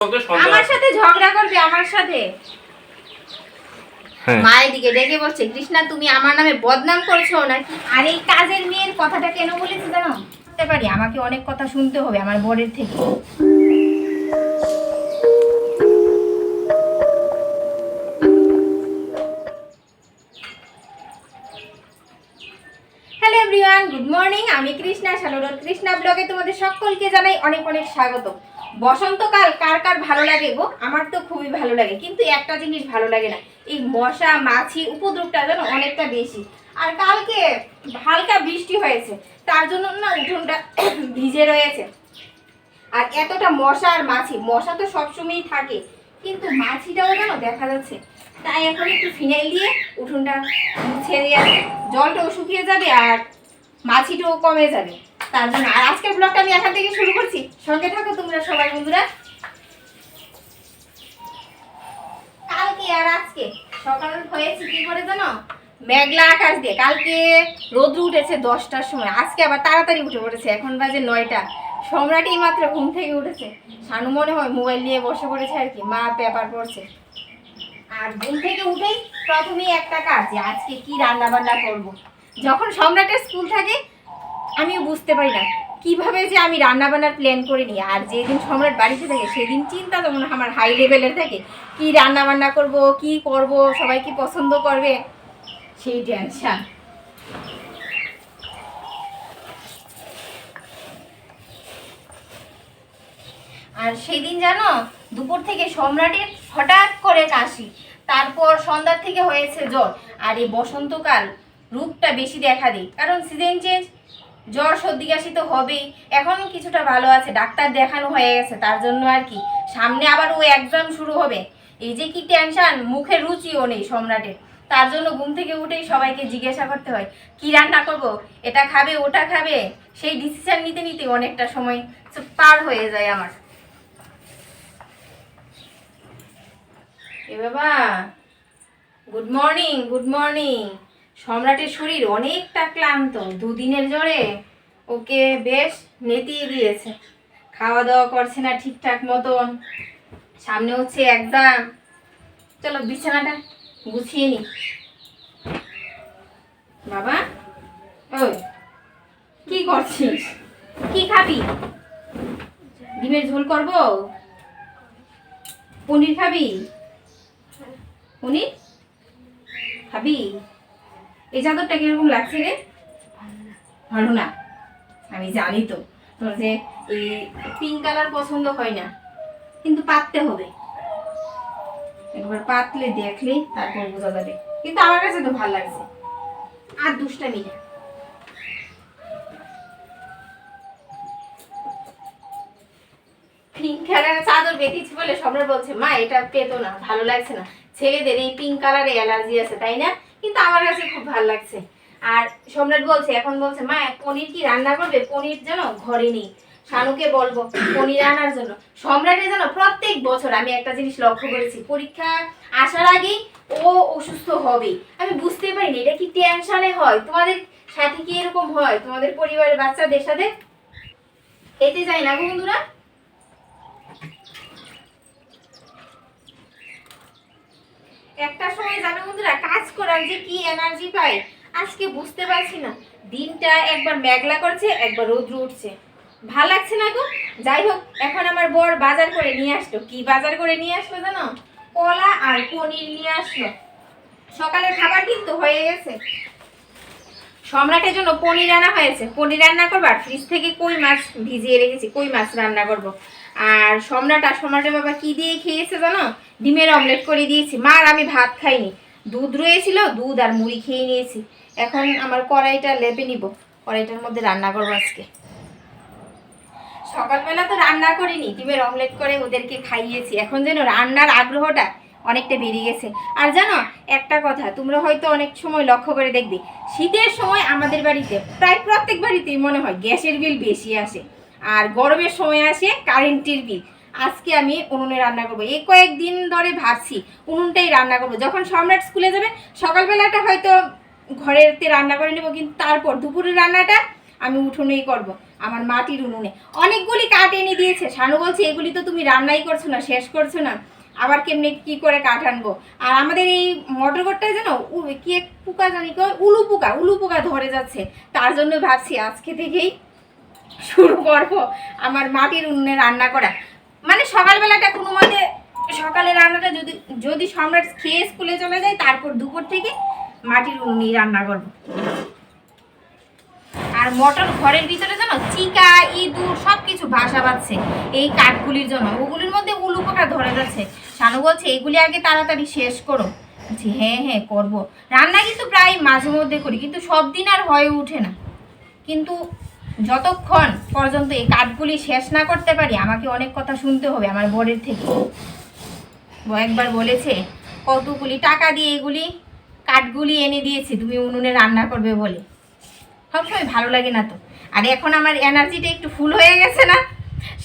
আমার সাথে ঝগড়া করবে আমার সাথে। মায়ের দিকে ডেকে বলছে, কৃষ্ণা তুমি আমার নামে বদনাম করছো নাকি? আর এই কাজের মেয়ের কথাটা কেন বলেছে জানো? বুঝতে পারি আমাকে অনেক কথা শুনতে হবে আমার বরের থেকে। Hello everyone, good morning. আমি কৃষ্ণা, শানুরর কৃষ্ণা ব্লগে তোমাদের সকলকে জানাই অনেক অনেক স্বাগত। বসন্তকাল কার কার ভালো লাগে গো? আমার তো খুবই ভালো লাগে, কিন্তু একটা জিনিস ভালো লাগে না, এই মশা মাছি উপদ্রবটা যেন অনেকটা বেশি। আর কালকে হালকা বৃষ্টি হয়েছে, তার জন্য না উঠোনটা ভিজে রয়েছে। আর এতটা মশা আর মাছি, মশা তো সবসময়ই থাকে, কিন্তু মাছিটাও যেন দেখা যাচ্ছে। তাই এখন একটু ফিনাইল দিয়ে উঠোনটা মুছে দিয়ে জলটাও শুকিয়ে যাবে আর মাছিটাও কমে যাবে, তার জন্য। আর আজকের ব্লগটা আমি এখান থেকে শুরু করছি, সঙ্গে থাকো তোমরা সবাই বন্ধুরা। কালকে আর আজকে সকাল হয়েছে কি করে জানো? মেঘলা আকাশ দিয়ে। কালকে রোদ্র উঠেছে 10টার সময়, আজকে আবার তাড়াতাড়ি উঠে পড়েছে, এখন বাজে 9টা। সম্রাটই মাত্র ঘুম থেকে উঠেছে, শানু মনে হয় মোবাইল নিয়ে বসে পড়েছে আর কি, মা পেপার পড়ছে। আর ঘুম থেকে উঠেই প্রথমেই একটা কাজ, যে আজকে কি রান্না বান্না করব। যখন সম্রাটের স্কুল থাকে আমিও বুঝতে পারি না কিভাবে যে আমি রান্না বান্নার প্ল্যান করে নিই, আর যেদিন সম্রাট বাড়িতে থাকে সেদিন চিন্তা যেমন আমার হাই লেভেলের থাকে, কি রান্না বান্না করব, কি করব, সবাই কি পছন্দ করবে, সেই টেনশন। আর সেদিন জানো দুপুর থেকে সম্রাটের হঠাৎ করে কাশি, তারপর সন্ধ্যার থেকে হয়েছে জ্বর। আর এই বসন্তকাল রূপটা বেশি দেখা দেয়, কারণ সিজন চেঞ্জ, জ্বর সর্দি কাশি তো হবেই। এখন কিছুটা ভালো আছে, ডাক্তার দেখানো হয়ে গেছে, তার জন্য আর কি। সামনে আবার ও এক্সাম শুরু হবে, এই যে কি টেনশন, মুখের রুচিও নেই সম্রাটের। তার জন্য ঘুম থেকে উঠেই সবাইকে জিজ্ঞাসা করতে হয় কি রান্না করব, এটা খাবে ওটা খাবে, সেই ডিসিশন নিতে নিতে অনেকটা সময় পার হয়ে যায় আমার। এ বাবা, গুড মর্নিং, গুড মর্নিং। সম্রাটের শরীর অনেকটা ক্লান্ত, দুদিনের জ্বরে ওকে বেশ নেতিয়ে দিয়েছে। খাওয়া দাওয়া করছে না ঠিকঠাক মতন, সামনে হচ্ছে এক্সাম। চলো বিছানাটা গুছিয়ে নি। বাবা, ওই কি করছিস? কি খাবি? ডিমের ঝোল করবো? পনির খাবি? পনির খাবি? এই চাদরটা কিরকম লাগছে রে? ভালো না? আমি জানি তো তোর যে এই পিঙ্ক কালার পছন্দ হয় না, কিন্তু পাততে হবে, একবার পাতলে দেখলেই তারপর বোঝা যাবে। কিন্তু আমার কাছে তো ভালো লাগছে। আর দুষ্টামি না। পিঙ্ক কালারের চাদর পেতেছি বলে সম্রাট বলছে মা এটা পেতো না, ভালো লাগছে না, ছেলেদের এই পিঙ্ক কালারে অ্যালার্জি আছে তাই না? কিন্তু আমার কাছে খুব ভালো লাগছে। আর সম্রাট বলছে, এখন বলছে মা পনির কি রান্না করবে? পনির যেন ঘরে নেই, শানুকে বলবো পনির আনার জন্য। সম্রাটের যেন প্রত্যেক বছর আমি একটা জিনিস লক্ষ্য করেছি, পরীক্ষা আসার আগেই ও অসুস্থ হবে। আমি বুঝতে পারিনি এটা কি টেনশনে হয়? তোমাদের সাথে কি এরকম হয়? তোমাদের পরিবারের বাচ্চাদের সাথে এতে যায় না বন্ধুরা? একটা সময় জানো বন্ধুরা, কাজ করার যে কি এনার্জি পাই আজকে বুঝতে পারছি না। দিনটা একবার মেঘলা করছে, একবার রৌদ্র উঠছে, ভাল লাগছে না গো। যাই হোক, এখন আমার বর বাজার করে নিয়ে আসলো। কি বাজার করে নিয়ে আসলো জানো? কলা আর পনির নিয়ে আসলো। সকালের খাবার কিন্তু হয়ে গেছে, সম্রাটের জন্য পনির রান্না হয়েছে, পনির রান্না করবো। আর ফ্রিজ থেকে কই মাছ ভিজিয়ে রেখেছি, কই মাছ রান্না করব। আর সম্রাটের বাবা কি দিয়ে খেয়েছে জানো? ডিমের অমলেট করে দিয়েছি। মা আর আমি ভাত খাইনি, দুধ রয়েছিল, দুধ আর মুড়ি খেয়ে নিয়েছি। এখন আমার কড়াইটা লেপে নিব, কড়াইটার মধ্যে রান্না করবো আজকে। সকালবেলা তো রান্না করিনি, ডিমের অমলেট করে ওদেরকে খাইয়েছি। এখন যেন রান্নার আগ্রহটা অনেকটা বেড়ে গেছে। আর জানো একটা কথা, তোমরা হয়তো অনেক সময় লক্ষ্য করে দেখবে, শীতের সময় আমাদের বাড়িতে প্রায় প্রত্যেক বাড়িতেই মনে হয় গ্যাসের বিল বেশি আসে, আর গরমের সময় আসে কারেন্টের বিল। আজকে আমি উনুনে রান্না করবো, এই কয়েকদিন ধরে ভাবছি উনুনটাই রান্না করবো। যখন সম্রাট স্কুলে যাবে সকালবেলাটা হয়তো ঘরেতে রান্না করে নেবো, কিন্তু তারপর দুপুরের রান্নাটা আমি উঠোনেই করব, আমার মাটির উনুনে। অনেকগুলি কাঠ এনে দিয়েছে, শানু বলছে এগুলি তো তুমি রান্নাই করছো না, শেষ করছো না, আবার কেমনি কি করে কাঠ আনবো। আর আমাদের এই মটর ঘরটায় জানো কি এক পোকা জানি কয়, উলু পোকা ধরে যাচ্ছে। তার জন্য ভাবছি আজকে থেকেই শুরু করব আমার মাটির উনুনে রান্না করা। মানে সকালবেলাটা কোনো মতে সকালে রান্নাটা যদি যদি সম্রাট খেয়ে স্কুলে চলে যায়, তারপর দুপুর থেকে মাটির উনুনেই রান্না করব। আর মটর ঘরের ভিতরে জানো চিকা ইঁদুর সব কিছু বাসা বাঁধছে এই কাঠগুলির জন্য, ওগুলির মধ্যে উলু পোকা ধরে যাচ্ছে। শানু বলছে এগুলি আগে তাড়াতাড়ি শেষ করো। বলছি হ্যাঁ হ্যাঁ করবো। রান্না কিন্তু প্রায় মাঝে মধ্যে করি, কিন্তু সব দিন আর হয়ে ওঠে না। কিন্তু যতক্ষণ পর্যন্ত এই কাঠগুলি শেষ না করতে পারি, আমাকে অনেক কথা শুনতে হবে আমার বরের থেকে। ও একবার বলেছে কতগুলি টাকা দিয়ে এগুলি কাঠগুলি এনে দিয়েছি তুমি উনুনে রান্না করবে বলে। সবসময় ভালো লাগে না তো। আর এখন আমার এনার্জিটা একটু ফুল হয়ে গেছে না,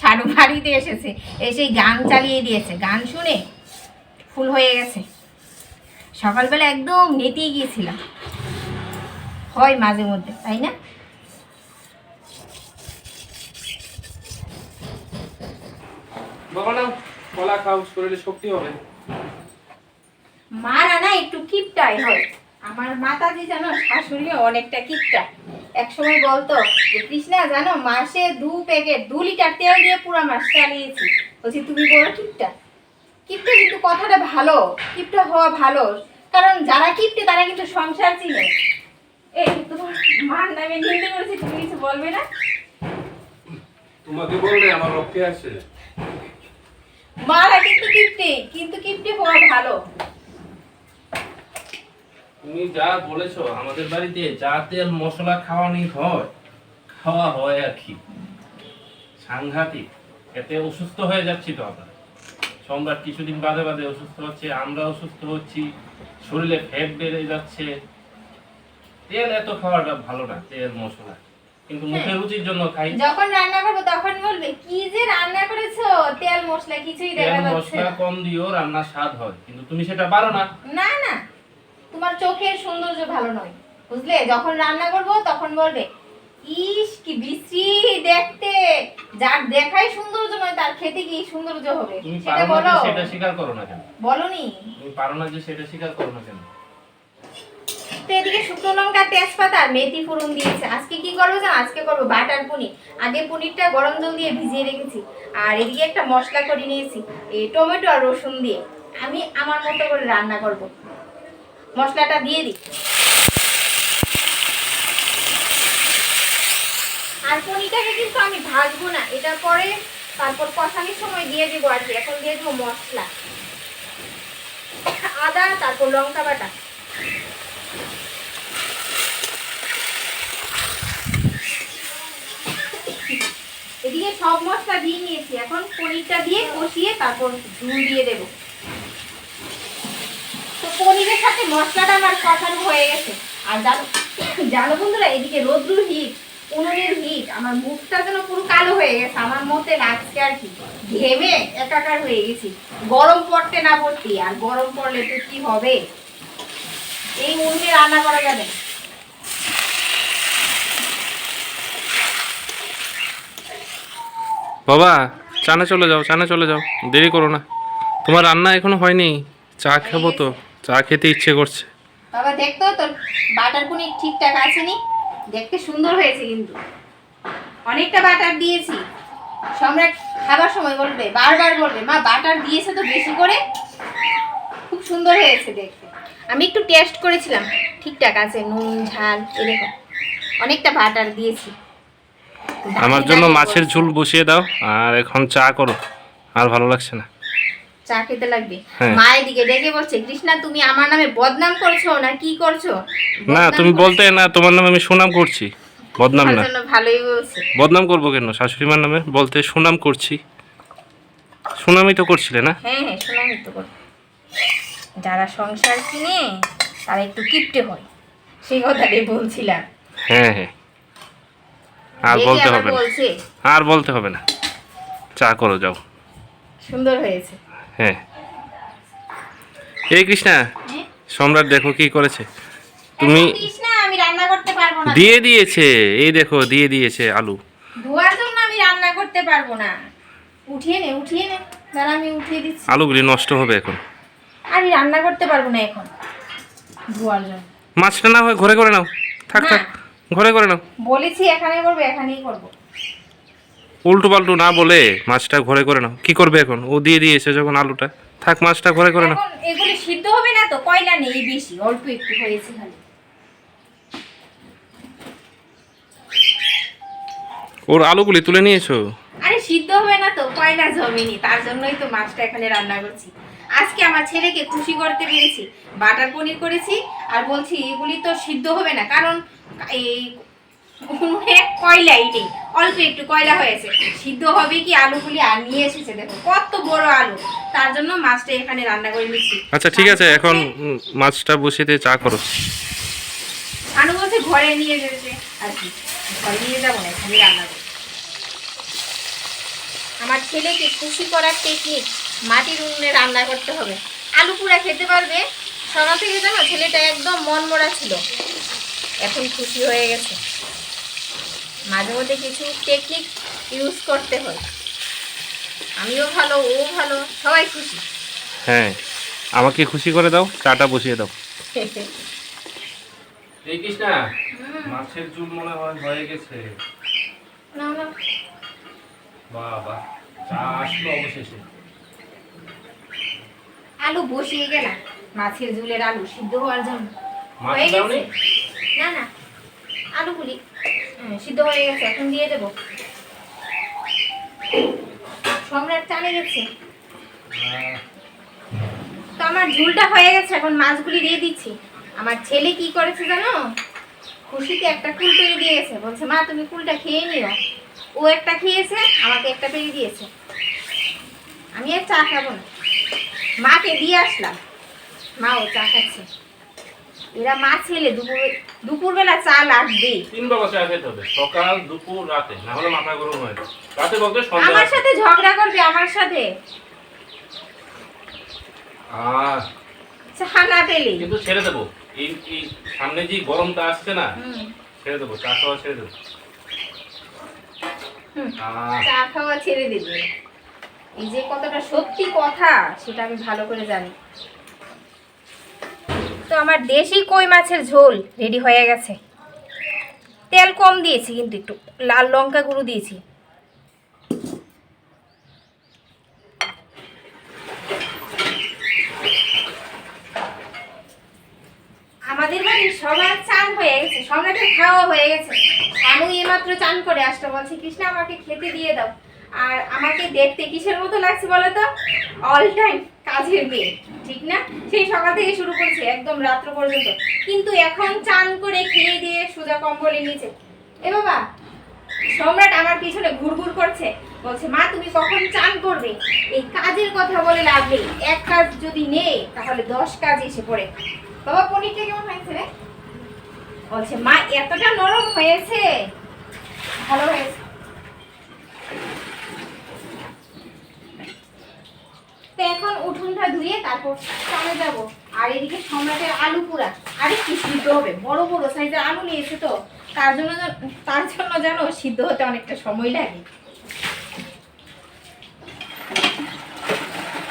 শানু বাড়িতে এসেছে, এসে গান চালিয়ে দিয়েছে, গান শুনে ফুল হয়ে গেছে। সকালবেলা একদম নেতিয়ে গিয়েছিলাম, হয় মাঝে মধ্যে, তাই না? বাবা না কলা খাও, শরীরে শক্তি হবে। মারা না একটু কিপটাই হয়। আমার মাতাজি জানো শাশুড়িও অনেকটা কিপটা। এক সময় বলতো যে কৃষ্ণা জানো মাসে 2 প্যাকেট 2 লিটার তেল দিয়ে পুরো মাস চালিয়েছি। বলছি তুমি বড় কিপটা। কিপটা কিন্তু কথাটা ভালো, কিপটা হওয়া ভালো, কারণ যারা কিপটে তারা কিন্তু সংসার চিনে। এই তোমার মার নামে নিন্দে করেছি, তুমি কিছু বলবে না? তোমাকে বললে আমার রক্ষে আছে। মারা কিন্তু কিপটে, কিন্তু কিপটে হওয়া ভালো। তুমি যা বলেছো, আমাদের বাড়িতে যা তেল মশলা খাওয়া হয় আর কি, সাংঘাতিক। এতে অসুস্থ হয়ে যাচ্ছি তো আমরা। সম্রাট কিছুদিন বাদে বাদে অসুস্থ হচ্ছে, আমরা অসুস্থ হচ্ছি, শরীরে ফ্যাট বেড়ে যাচ্ছে। তেল এত খাওয়াটা ভালো না, তেল মশলা, কিন্তু মুখের রুচির জন্য খাই। যখন রান্না করবো তখন বলবে কি যে রান্না করেছো, তেল মশলা কিছুই দেখা তেল যাচ্ছে মশলা কম দিও, রান্নার স্বাদ হয়, কিন্তু তুমি সেটা পারো না। না। না, তোমার চোখের সৌন্দর্য ভালো নয়, বুঝলে? যখন রান্না করবো তখন বলবে ইস কি বিশ্রী দেখতে, যার দেখাই সৌন্দর্য নয় তার খেতে কি সৌন্দর্য হবে, তুমি সেটা পারো না বলো। যে সেটা স্বীকার করো না কেন? বলনি তুমি পারো না যে সেটা স্বীকার করো না কেন? তো এদিকে শুকনো লঙ্কা তেজপাতা আর মেথি ফোড়ন দিয়েছে। আজকে কি করবো জানো? আজকে করবো বাটার পনির। আগে পনিরটা গরম জল দিয়ে ভিজিয়ে রেখেছি, আর এদিকে একটা মশলা করে নিয়েছি এই টমেটো আর রসুন দিয়ে। আমি আমার মতো করে রান্না করব। মশলাটা দিয়ে দিই, আর পনিরটাকে কিন্তু আমি ভাজবো না, এটা পরে তারপর কষানোর সময় দিয়ে দেবো আর কি। এখন দিয়ে দেবো মশলা, আদা, তারপর লঙ্কা বাটা। এদিকে সব মশলা দিয়ে নিয়েছি, এখন পনিরটা দিয়ে কষিয়ে তারপর ঝুল দিয়ে দেব। তো পনিরের সাথে মশলাটা আমার কষানো হয়ে গেছে। আর জানো বন্ধুরা, এদিকে রোদ্রুর হিট, উনুনের হিট, আমার মুখটা যেন পুরো কালো হয়ে গেছে, আমার মতে লাগছে আর কি, ঘেমে একাকার হয়ে গেছি। গরম পড়তে না পড়তে, আর গরম পড়লে তো কি হবে, এই উনুনে রান্না করা যাবে না। বাবা চানা চলে যাও, চানা চলে যাও, দেরি করো না। তোমার রান্না এখনো হয়নি, চা খাবো তো, চা খেতে ইচ্ছে করছে। বাবা দেখতো তোর বাটার পনির ঠিকঠাক আছে নি? দেখতে সুন্দর হয়েছে, কিন্তু অনেকটা বাটার দিয়েছি। সম্রাট খাবার সময় বলবে, বারবার বলবে মা বাটার দিয়েছে তো বেশি করে, খুব সুন্দর হয়েছে দেখতে। আমি একটু টেস্ট করেছিলাম, ঠিকঠাক আছে, নুন ঝাল এরকম, অনেকটা বাটার দিয়েছি। আমার জন্য মাছের ঝোল বসিয়ে দাও, আর এখন চা করো, আর ভালো লাগছে না। চা খেতে লাগবে। হ্যাঁ। মায়ের দিকে ডেকে বলছে কৃষ্ণা তুমি আমার নামে বদনাম করছো না কি করছো? না তুমি বলতে না, তোমার নামে আমি সুনাম করছি, বদনাম না। ভালোই বলছে। বদনাম করবো কেন? শাশুড়ি মার নামে বলতে সুনাম করছি, সুনামই তো করছিলে না? হ্যাঁ হ্যাঁ, সুনামই তো করছে। যারা সংসার কিনে তারা একটু কিপটে হয়, সেই কথাটাই বলছিলাম। হ্যাঁ হ্যাঁ, আর দেখে বলতে আবার হবে না, বলছে আর বলতে হবে না, চা করো যাও। সুন্দর হয়েছে। হ্যাঁ। এই কৃষ্ণা, হ্যাঁ? সম্রাট দেখো কি করেছে। তুমি এখন কৃষ্ণা আমি রান্না রান্না করতে পারবো না। দিয়ে দিয়েছে, এই দেখো দিয়ে দিয়েছে আলু। ধোয়ার জন্য আমি রান্না করতে পারবো না। উঠিয়ে নে দাঁড়া আমি উঠিয়ে দিচ্ছি। আলুগুলি নষ্ট হবে এখন। আমি রান্না করতে পারবো না এখন ধোয়ার জন্য। মাছটা না হয় ঘরে করে নাও, থাক না। থাক ঘরে করে নাও। বলেছি এখানে করবো, এখানেই করবো। উল্টো পাল্টু না বলে মাছটা ঘরে করে নাও। কি করবে এখন? ও দিয়ে দিয়েছে যখন আলুটা, থাক মাছটা ঘরে করে নাও। এখন এগুলি সিদ্ধ হবে না তো, কয়লা নেই বেশি, অল্প একটু হয়েছে খালি। ওর আলুগুলি তুলে নিয়েছো? আরে সিদ্ধ হবে না তো, কয়লা জমেনি, তার জন্যই তো মাছটা এখানে রান্না করছি। আজকে আমার ছেলেকে খুশি করতে পেরেছি, বাটার পনির করেছি। আর বলছি এগুলি তো সিদ্ধ হবে না, কারণ এই উনুনে কয়লাই নেই, অল্প একটু কয়লা হয়েছে। সিদ্ধ হবে কি? আলুগুলি আর নিয়ে এসেছে, দেখো কত বড় আলু, তার জন্য মাছটা এখানে রান্না করে নিচ্ছি। আচ্ছা ঠিক আছে, এখন মাছটা বসিয়ে দিয়ে চা করো। আলু বলছে ঘরে নিয়ে যেতে, আর কি ঘরে নিয়ে যাবো না, এখানে রান্না করবো। আমার ছেলেকে খুশি করার টেকনিক, মাটির উনুনে রান্না করতে হবে। আলু পুরা খেতে পারবে। সকাল থেকে জানো ছেলেটা একদম মন মরা ছিল, এখন খুশি হয়ে গেছে। মাঝে মধ্যে কিছু টেকনিক ইউজ করতে হয়। আমিও ভালো, ও ভালো, সবাই খুশি। হ্যাঁ, আমাকে খুশি করে দাও, চাটা বসিয়ে দাও। এই কৃষ্ণা, মাছের ঝোল মনে হয় হয়ে গেছে। না না, বাবা, চা আসলো অবশেষে। আলু বসিয়ে গেলাম, মাছের ঝোলের আলু সিদ্ধ হওয়ার জন্য। মাছ হয়ে দাওনি? গেছে? না না, আলুগুলি সিদ্ধ হয়ে গেছে, এখন দিয়ে দেবো। সম্রাট চালে গেছে তো আমার ঝোলটা হয়ে গেছে, এখন মাছগুলি দিয়ে দিচ্ছি। আমার ছেলে কি করেছে জানো, খুশিতে একটা কুল পেড়ে দিয়ে গেছে, বলছে মা তুমি কুলটা খেয়ে নিও। ও একটা খেয়েছে, আমাকে একটা পেড়ে দিয়েছে। আমি আর চা খাবো না, মাকে দিয়ে আসলাম, মা ও চা খাচ্ছে। এরা মা ছেলে দুপুরবেলা চা লাগবে। 3 বেলা চা খেতে হবে, সকাল দুপুর রাতে, না হলে মাথা গরম হয়। রাতে বলতে সন্ধ্যা। আমার সাথে ঝগড়া করবে, আমার সাথে চা না পেলে। কিন্তু ছেড়ে দেবো, এই এই সামনে যে গরমটা আসছে না, ছেড়ে দেবো, চা খাওয়া ছেড়ে দেবো। চা খাওয়া ছেড়ে দেবে, এই যে কতটা সত্যি কথা সেটা আমি ভালো করে জানি। তো আমার দেশি কই মাছের ঝোল রেডি হয়ে গেছে। তেল কম দিয়েছি, কিন্তু একটু লাল লঙ্কা গুঁড়ো দিয়েছি। আমাদের বাড়ির সবার চান হয়ে গেছে, সম্রাটের খাওয়া হয়ে গেছে। আমি এইমাত্র চান করে আসতে বলছি কৃষ্ণা আমাকে খেতে দিয়ে দাও। আর আমাকে দেখতে কিসের মতো লাগছে বলো তো? অল টাইম কাজের মেয়ে, ঠিক না? সেই সকাল থেকে শুরু করছে একদম রাত্র পর্যন্ত, কিন্তু এখন চান করে খেয়ে দিয়ে সোজা কম্বলের নিচে। এ বাবা, সম্রাট আমার পিছনে ঘুরঘুর করছে, বলছে মা তুমি কখন চান করবে? এই কাজের কথা বলে লাভ নেই, এক কাজ যদি নেই তাহলে 10 কাজ এসে পড়ে। বাবা পনিরটা কেমন হয়েছে রে? বলছে মা এতটা নরম হয়েছে, ভালো হয়েছে। তো এখন উঠোনটা ধুয়ে তারপর চালে যাব। আর এদিকে সম্রাটের আলু পোড়া, আরে কি সিদ্ধ হবে, বড় বড় সাইজের আলু নিয়েছে তো, তার জন্য জানো সিদ্ধ হতে অনেকটা সময় লাগে।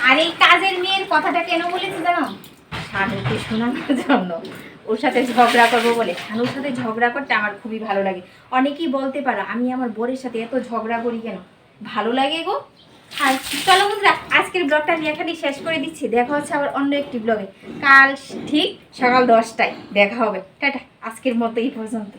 আর এই কাজের মেয়ের কথাটা কেন বলেছি জানো? শানুকে শোনানোর জন্য, ওর সাথে ঝগড়া করবো বলে। শানুর সাথে ঝগড়া করতে আমার খুবই ভালো লাগে। অনেকেই বলতে পারো আমি আমার বরের সাথে এত ঝগড়া করি কেন, ভালো লাগে গো। আর চলো বন্ধুরা, আজকের ব্লগটা আমি এখানেই শেষ করে দিচ্ছি। দেখা হচ্ছে আবার অন্য একটি ব্লগে, কাল ঠিক সকাল 10টায় দেখা হবে। টাটা, আজকের মতো এই পর্যন্ত।